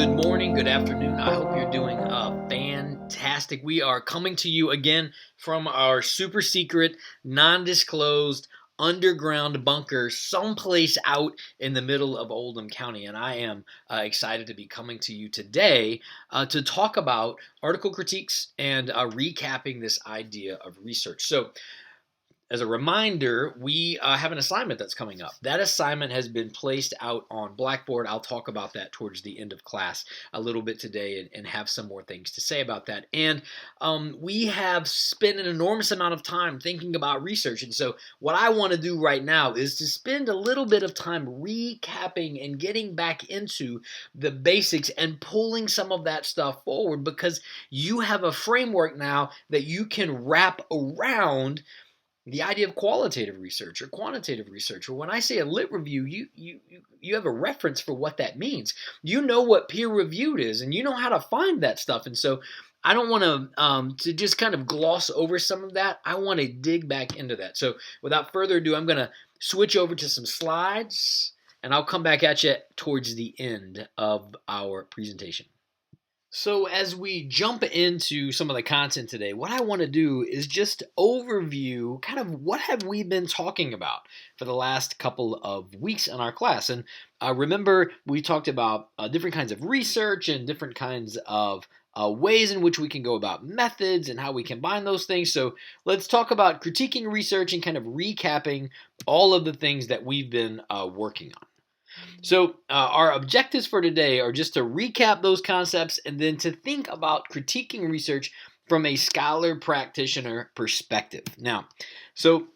Good morning, good afternoon. I hope you're doing fantastic. We are coming to you again from our super secret, non-disclosed underground bunker someplace out in the middle of Oldham County. And I am excited to be coming to you today to talk about article critiques and recapping this idea of research. So, as a reminder, we have an assignment that's coming up. That assignment has been placed out on Blackboard. I'll talk about that towards the end of class a little bit today and have some more things to say about that. And we have spent an enormous amount of time thinking about research. And so what I want to do right now is to spend a little bit of time recapping and getting back into the basics and pulling some of that stuff forward, because you have a framework now that you can wrap around the idea of qualitative research or quantitative research. Or when I say a lit review, you have a reference for what that means. You know what peer-reviewed is, and you know how to find that stuff. And so I don't want to just kind of gloss over some of that. I want to dig back into that. So without further ado, I'm going to switch over to some slides, and I'll come back at you towards the end of our presentation. So as we jump into some of the content today, what I want to do is just overview kind of what have we been talking about for the last couple of weeks in our class. And remember, we talked about different kinds of research and different kinds of ways in which we can go about methods and how we combine those things. So let's talk about critiquing research and kind of recapping all of the things that we've been working on. So our objectives for today are just to recap those concepts and then to think about critiquing research from a scholar practitioner perspective. Now, so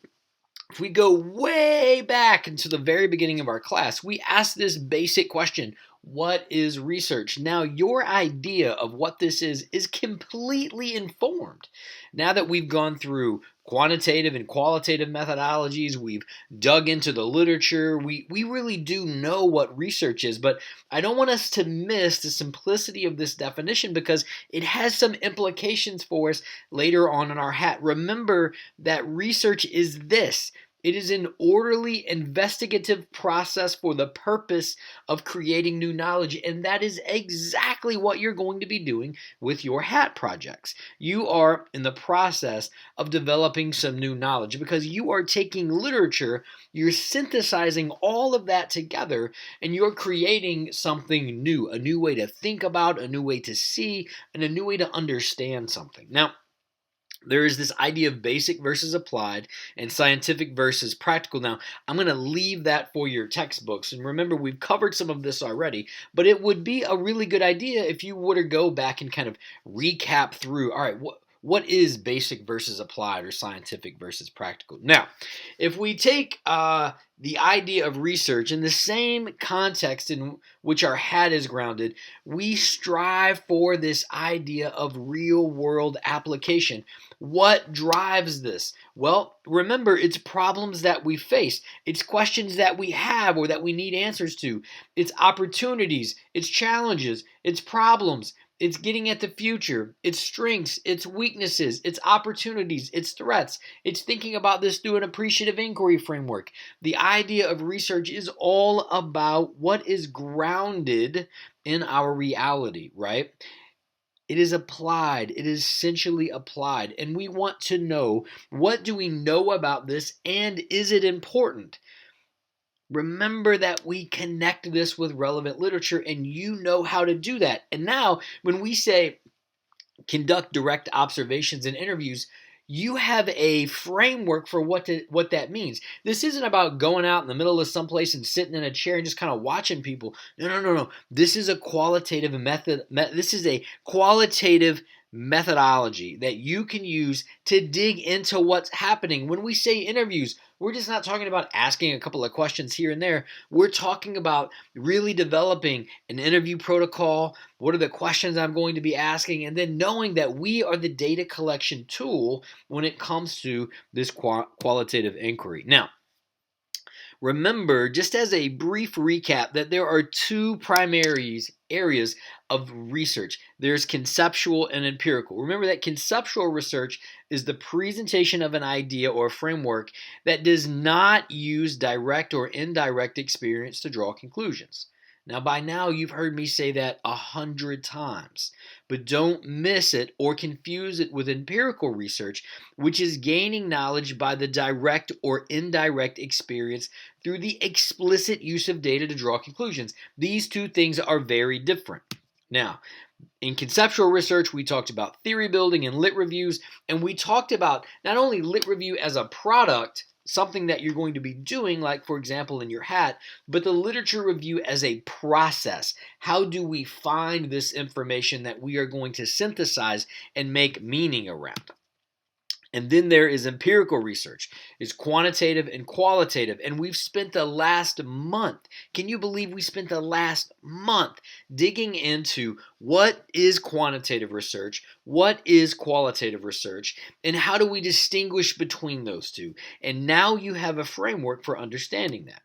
if we go way back into the very beginning of our class, we asked this basic question: what is research? Now, your idea of what this is completely informed. Now that we've gone through quantitative and qualitative methodologies, we've dug into the literature, we really do know what research is, but I don't want us to miss the simplicity of this definition because it has some implications for us later on in our hat. Remember that research is this. It is an orderly, investigative process for the purpose of creating new knowledge, and that is exactly what you're going to be doing with your hat projects. You are in the process of developing some new knowledge because you are taking literature, you're synthesizing all of that together, and you're creating something new, a new way to think about, a new way to see, and a new way to understand something. Now, there is this idea of basic versus applied and scientific versus practical. Now, I'm going to leave that for your textbooks. And remember, we've covered some of this already, but it would be a really good idea if you were to go back and kind of recap through, all right, what is basic versus applied or scientific versus practical? Now, if we take the idea of research in the same context in which our hat is grounded, we strive for this idea of real-world application. What drives this? Well, remember, it's problems that we face. It's questions that we have or that we need answers to. It's opportunities. It's challenges. It's problems. It's getting at the future, its strengths, its weaknesses, its opportunities, its threats. It's thinking about this through an appreciative inquiry framework. The idea of research is all about what is grounded in our reality, right? It is applied. It is essentially applied. And we want to know, what do we know about this, and is it important? Remember that we connect this with relevant literature, and you know how to do that. And now, when we say conduct direct observations and interviews, you have a framework for what that means. This isn't about going out in the middle of someplace and sitting in a chair and just kind of watching people. No. This is a qualitative method. This is a qualitative methodology that you can use to dig into what's happening. When we say interviews, we're just not talking about asking a couple of questions here and there. We're talking about really developing an interview protocol. What are the questions I'm going to be asking? And then knowing that we are the data collection tool when it comes to this qualitative inquiry. Now, remember, just as a brief recap, that there are two primary areas of research. There's conceptual and empirical. Remember that conceptual research is the presentation of an idea or framework that does not use direct or indirect experience to draw conclusions. Now, by now, you've heard me say that 100 times, but don't miss it or confuse it with empirical research, which is gaining knowledge by the direct or indirect experience through the explicit use of data to draw conclusions. These two things are very different. Now, in conceptual research, we talked about theory building and lit reviews, and we talked about not only lit review as a product, something that you're going to be doing, like, for example, in your hat, but the literature review as a process. How do we find this information that we are going to synthesize and make meaning around? And then there is empirical research. It's quantitative and qualitative. And we've spent the last month, can you believe we spent the last month digging into what is quantitative research, what is qualitative research, and how do we distinguish between those two? And now you have a framework for understanding that.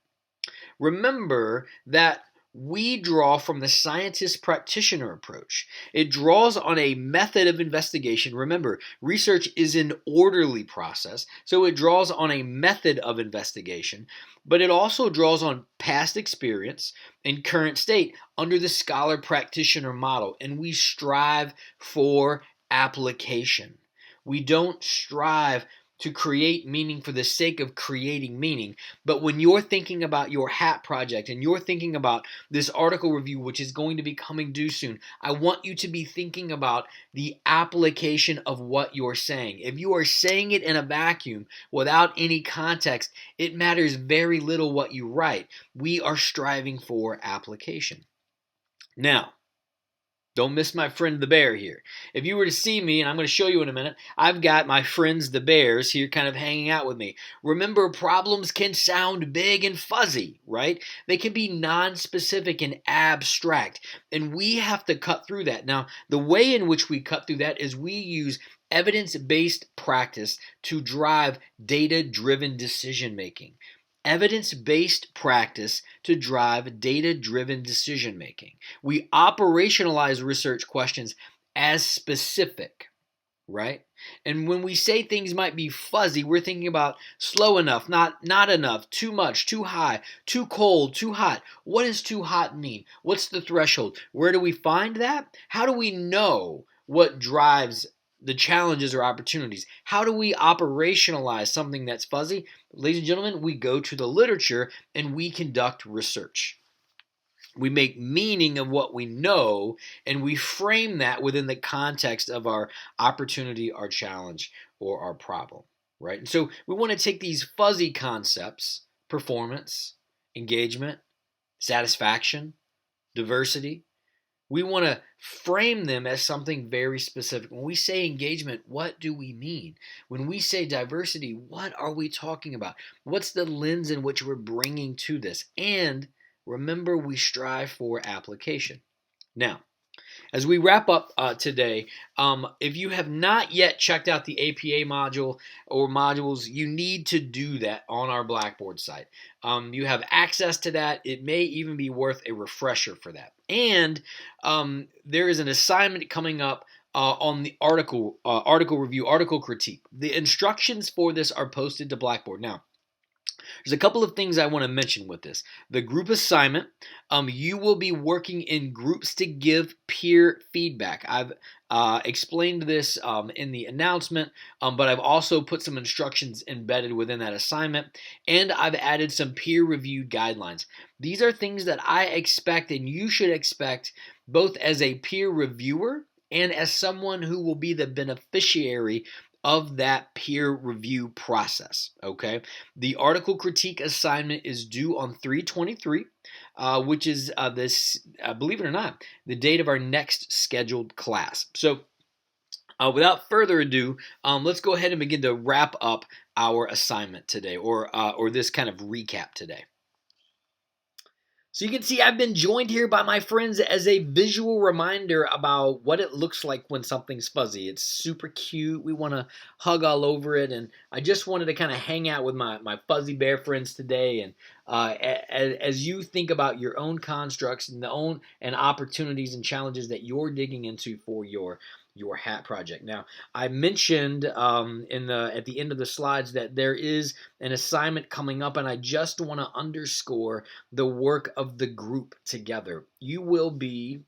Remember that we draw from the scientist practitioner approach. It draws on a method of investigation. Remember, research is an orderly process, so it draws on a method of investigation, but it also draws on past experience and current state under the scholar practitioner model, and we strive for application. We don't strive to create meaning for the sake of creating meaning. But when you're thinking about your hat project and you're thinking about this article review, which is going to be coming due soon, I want you to be thinking about the application of what you're saying. If you are saying it in a vacuum without any context, it matters very little what you write. We are striving for application. Now, don't miss my friend the bear here. If you were to see me, and I'm going to show you in a minute, I've got my friends the bears here kind of hanging out with me. Remember, problems can sound big and fuzzy, right? They can be non-specific and abstract, and we have to cut through that. Now, the way in which we cut through that is we use evidence-based practice to drive data-driven decision-making. Evidence-based practice to drive data-driven decision-making. We operationalize research questions as specific, right? And when we say things might be fuzzy, we're thinking about slow enough, not enough, too much, too high, too cold, too hot. What does too hot mean? What's the threshold? Where do we find that? How do we know what drives the challenges or opportunities? How do we operationalize something that's fuzzy? Ladies and gentlemen, we go to the literature and we conduct research. We make meaning of what we know, and we frame that within the context of our opportunity, our challenge, or our problem, right? And so we want to take these fuzzy concepts, performance, engagement, satisfaction, diversity. We want to frame them as something very specific. When we say engagement, what do we mean? When we say diversity, what are we talking about? What's the lens in which we're bringing to this? And remember, we strive for application. Now, as we wrap up today, if you have not yet checked out the APA module or modules, you need to do that on our Blackboard site. You have access to that. It may even be worth a refresher for that. And there is an assignment coming up on the article review, article critique. The instructions for this are posted to Blackboard. Now, there's a couple of things I want to mention with this. The group assignment, you will be working in groups to give peer feedback. I've explained this in the announcement, but I've also put some instructions embedded within that assignment, and I've added some peer-reviewed guidelines. These are things that I expect and you should expect both as a peer reviewer and as someone who will be the beneficiary of that peer review process, okay? The article critique assignment is due on 3/23, which is believe it or not, the date of our next scheduled class. So without further ado, let's go ahead and begin to wrap up our assignment today, or this kind of recap today. So you can see I've been joined here by my friends as a visual reminder about what it looks like when something's fuzzy. It's super cute. We want to hug all over it. And I just wanted to kind of hang out with my fuzzy bear friends today. And as you think about your own constructs and opportunities and challenges that you're digging into for your your hat project. Now, I mentioned at the end of the slides that there is an assignment coming up, and I just want to underscore the work of the group together. You will be,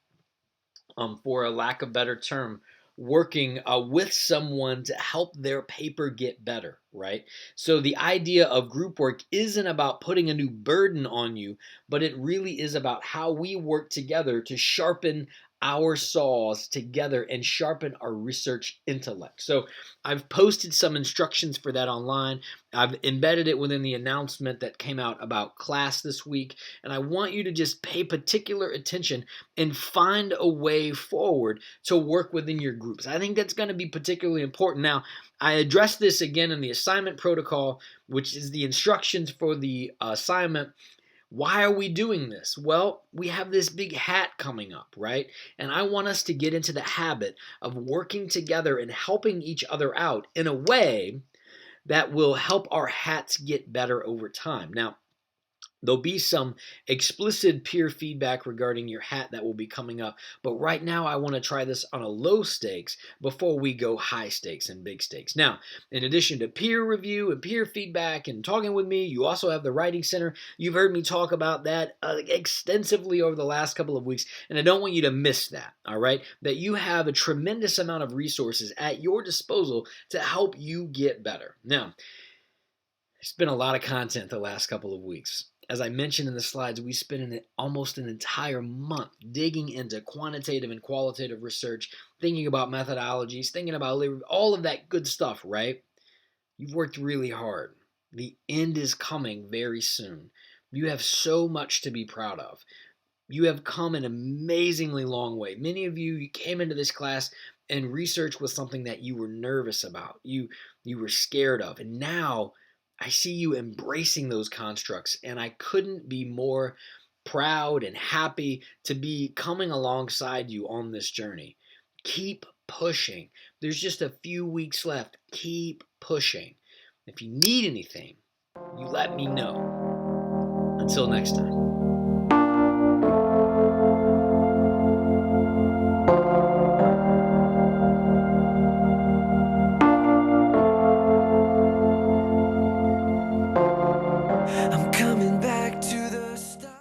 for a lack of better term, working with someone to help their paper get better, right? So the idea of group work isn't about putting a new burden on you, but it really is about how we work together to sharpen our saws together and sharpen our research intellect. So I've posted some instructions for that online. I've embedded it within the announcement that came out about class this week, and I want you to just pay particular attention and find a way forward to work within your groups. I think that's going to be particularly important. Now, I addressed this again in the assignment protocol, which is the instructions for the assignment. Why are we doing this? Well, we have this big hat coming up, right? And I want us to get into the habit of working together and helping each other out in a way that will help our hats get better over time. Now, there'll be some explicit peer feedback regarding your hat that will be coming up, but right now I want to try this on a low stakes before we go high stakes and big stakes. Now, in addition to peer review and peer feedback and talking with me, you also have the Writing Center. You've heard me talk about that extensively over the last couple of weeks, and I don't want you to miss that, all right? That you have a tremendous amount of resources at your disposal to help you get better. Now, it's been a lot of content the last couple of weeks. As I mentioned in the slides, we spent almost an entire month digging into quantitative and qualitative research, thinking about methodologies, thinking about all of that good stuff, right? You've worked really hard. The end is coming very soon. You have so much to be proud of. You have come an amazingly long way. Many of you came into this class and research was something that you were nervous about. You were scared of. And now I see you embracing those constructs, and I couldn't be more proud and happy to be coming alongside you on this journey. Keep pushing. There's just a few weeks left. Keep pushing. If you need anything, you let me know. Until next time.